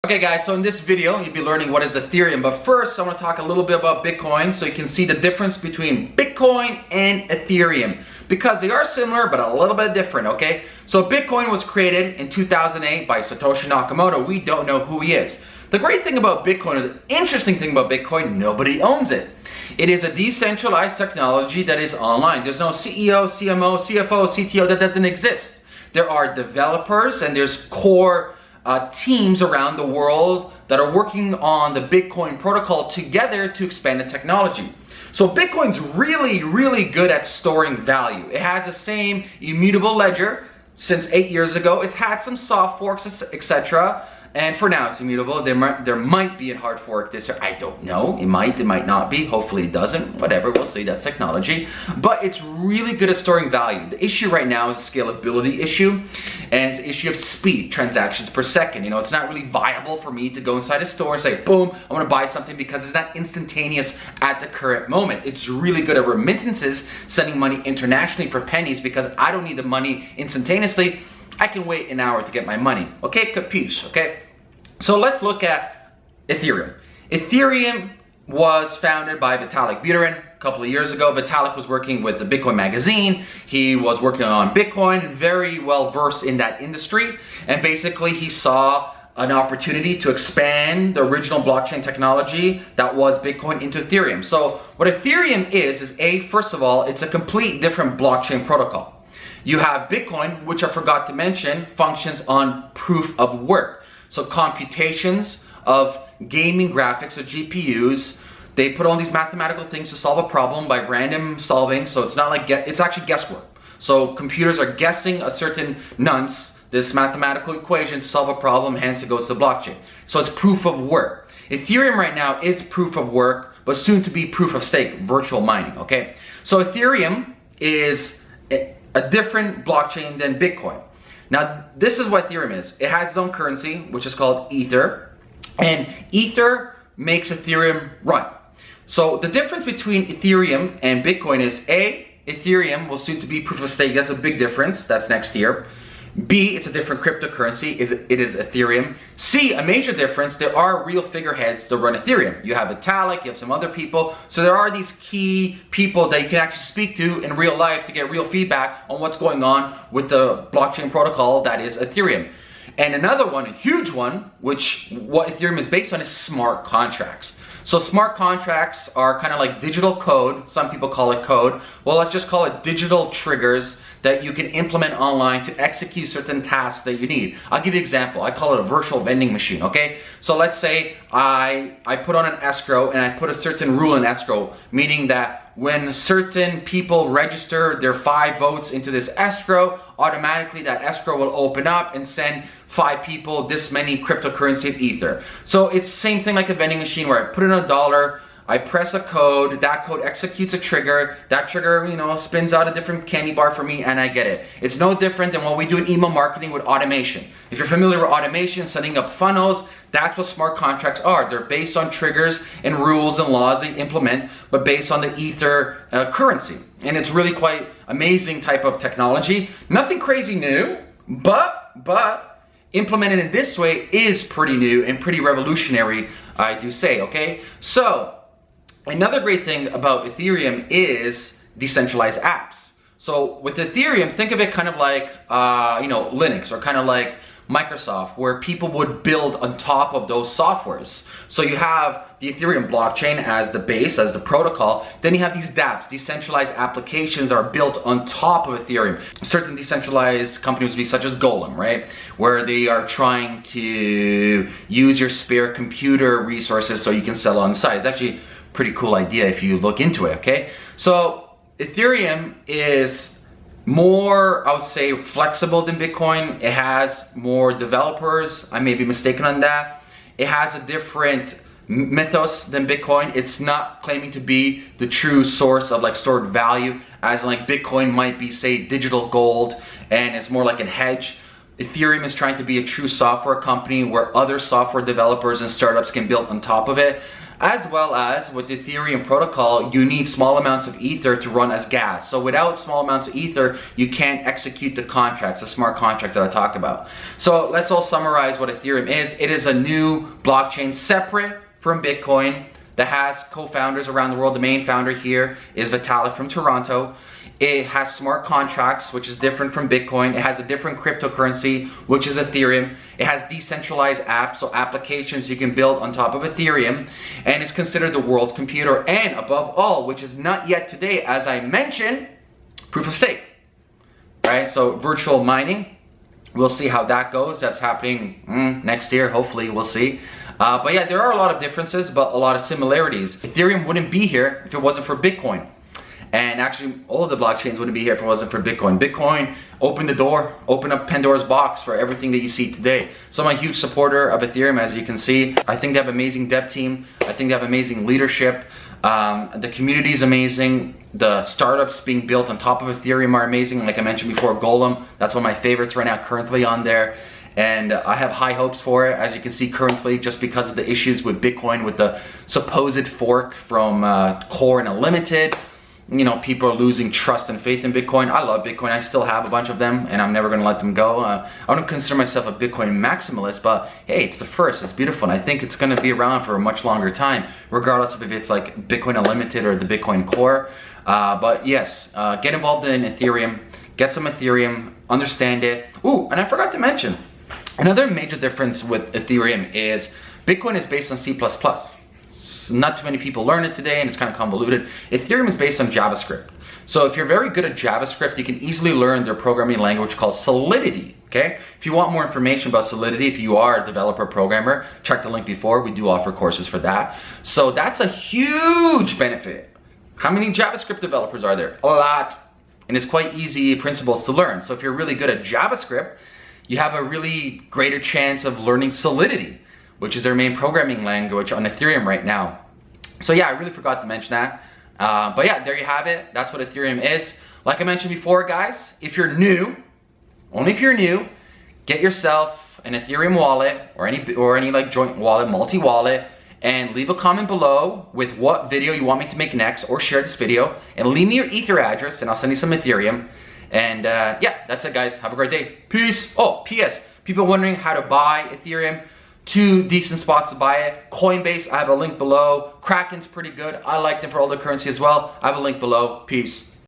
Okay guys, so in this video you'll be learning what is Ethereum, but first I want to talk a little bit about Bitcoin so you can see the difference between Bitcoin and Ethereum because they are similar but a little bit different, okay? So Bitcoin was created in 2008 by Satoshi Nakamoto. We don't know who he is. The great thing about Bitcoin, or the interesting thing about Bitcoin, nobody owns it. It is a decentralized technology that is online. There's no CEO, CMO, CFO, CTO, that doesn't exist. There are developers and there's core teams around the world that are working on the Bitcoin protocol together to expand the technology. So Bitcoin's really good at storing value. It has the same immutable ledger since 8 years ago. It's had some soft forks, etc. And for now it's immutable. There might be a hard fork this year. I don't know. It might not be. Hopefully it doesn't. Whatever, we'll see. That's technology. But it's really good at storing value. The issue right now is a scalability issue, and it's an issue of speed, transactions per second. You know, it's not really viable for me to go inside a store and say, boom, I want to buy something, because it's not instantaneous at the current moment. It's really good at remittances, sending money internationally for pennies, because I don't need the money instantaneously. I can wait an hour to get my money. Okay, capiche, okay? So let's look at Ethereum. Ethereum was founded by Vitalik Buterin a couple of years ago. Vitalik was working with the Bitcoin magazine. He was working on Bitcoin, very well versed in that industry. And basically he saw an opportunity to expand the original blockchain technology that was Bitcoin into Ethereum. So what Ethereum is first of all, it's a complete different blockchain protocol. You have Bitcoin, which I forgot to mention, functions on proof of work. So computations of gaming graphics of GPUs, they put all these mathematical things to solve a problem by random solving. So it's not like, it's actually guesswork. So computers are guessing a certain nonce, this mathematical equation, to solve a problem, hence it goes to blockchain. So it's proof of work. Ethereum right now is proof of work, but soon to be proof of stake, virtual mining, okay? So Ethereum is a different blockchain than Bitcoin. Now, this is what Ethereum is. It has its own currency, which is called Ether, and Ether makes Ethereum run. So the difference between Ethereum and Bitcoin is Ethereum will soon to be proof of stake. That's a big difference. That's next year. B, it's a different cryptocurrency. It is Ethereum. C, a major difference, there are real figureheads that run Ethereum. You have Vitalik, you have some other people. So there are these key people that you can actually speak to in real life to get real feedback on what's going on with the blockchain protocol that is Ethereum. And another one, a huge one, which what Ethereum is based on, is smart contracts. So smart contracts are kind of like digital code. Some people call it code. Well, let's just call it digital triggers that you can implement online to execute certain tasks that you need. I'll give you an example. I call it a virtual vending machine, okay? So let's say I put on an escrow and I put a certain rule in escrow, meaning that when certain people register their 5 votes into this escrow, automatically that escrow will open up and send 5 people this many cryptocurrency of Ether. So it's the same thing like a vending machine where I put in $1, I press a code, that code executes a trigger, that trigger, you know, spins out a different candy bar for me and I get it. It's no different than what we do in email marketing with automation. If you're familiar with automation, setting up funnels, that's what smart contracts are. They're based on triggers and rules and laws they implement, but based on the Ether currency. And it's really quite amazing type of technology. Nothing crazy new, but implemented in this way is pretty new and pretty revolutionary, I do say, okay? So, another great thing about Ethereum is decentralized apps. So with Ethereum, think of it kind of like, you know, Linux, or kind of like Microsoft, where people would build on top of those softwares. So you have the Ethereum blockchain as the base, as the protocol. Then you have these dApps, decentralized applications are built on top of Ethereum. Certain decentralized companies would be such as Golem, right? Where they are trying to use your spare computer resources so you can sell on the side. It's actually pretty cool idea if you look into it, okay? So Ethereum is more, I would say, flexible than Bitcoin. It has more developers. I may be mistaken on that. It has a different mythos than Bitcoin. It's not claiming to be the true source of like stored value, as like Bitcoin might be, say, digital gold, and it's more like a hedge. Ethereum is trying to be a true software company where other software developers and startups can build on top of it. As well as with the Ethereum protocol, you need small amounts of Ether to run as gas. So without small amounts of Ether, you can't execute the contracts, the smart contracts that I talk about. So let's all summarize what Ethereum is. It is a new blockchain separate from Bitcoin that has co-founders around the world. The main founder here is Vitalik from Toronto. It has smart contracts, which is different from Bitcoin. It has a different cryptocurrency, which is Ethereum. It has decentralized apps, so applications you can build on top of Ethereum. And it's considered the world computer. And above all, which is not yet today, as I mentioned, proof of stake. Right? So virtual mining. We'll see how that goes. That's happening next year, hopefully, we'll see. But yeah, there are a lot of differences, but a lot of similarities. Ethereum wouldn't be here if it wasn't for Bitcoin. And actually, all of the blockchains wouldn't be here if it wasn't for Bitcoin. Bitcoin opened the door, opened up Pandora's box for everything that you see today. So I'm a huge supporter of Ethereum, as you can see. I think they have amazing dev team. I think they have amazing leadership. The community is amazing. The startups being built on top of Ethereum are amazing. Like I mentioned before, Golem, that's one of my favorites right now, currently on there. And I have high hopes for it, as you can see currently, just because of the issues with Bitcoin, with the supposed fork from Core and Unlimited. You know, people are losing trust and faith in Bitcoin. I love Bitcoin. I still have a bunch of them, and I'm never going to let them go. I don't consider myself a Bitcoin maximalist, but hey, it's the first. It's beautiful, and I think it's going to be around for a much longer time, regardless of if it's like Bitcoin Unlimited or the Bitcoin Core. But yes, get involved in Ethereum. Get some Ethereum. Understand it. Ooh, and I forgot to mention, another major difference with Ethereum is Bitcoin is based on C++. Not too many people learn it today, and it's kind of convoluted. Ethereum is based on JavaScript. So if you're very good at JavaScript, you can easily learn their programming language called Solidity, okay? If you want more information about Solidity, if you are a developer programmer, check the link before. We do offer courses for that. So that's a huge benefit. How many JavaScript developers are there? A lot. And it's quite easy principles to learn. So if you're really good at JavaScript, you have a really greater chance of learning Solidity, which is their main programming language on Ethereum right now. So yeah, I really forgot to mention that. But yeah, there you have it. That's what Ethereum is. Like I mentioned before, guys, if you're new, only if you're new, get yourself an Ethereum wallet or any like joint wallet, multi-wallet, and leave a comment below with what video you want me to make next, or share this video, and leave me your Ether address, and I'll send you some Ethereum. And yeah, that's it, guys. Have a great day. Peace. Oh, P.S. People wondering how to buy Ethereum. 2 decent spots to buy it. Coinbase, I have a link below. Kraken's pretty good. I like them for all the currency as well. I have a link below. Peace.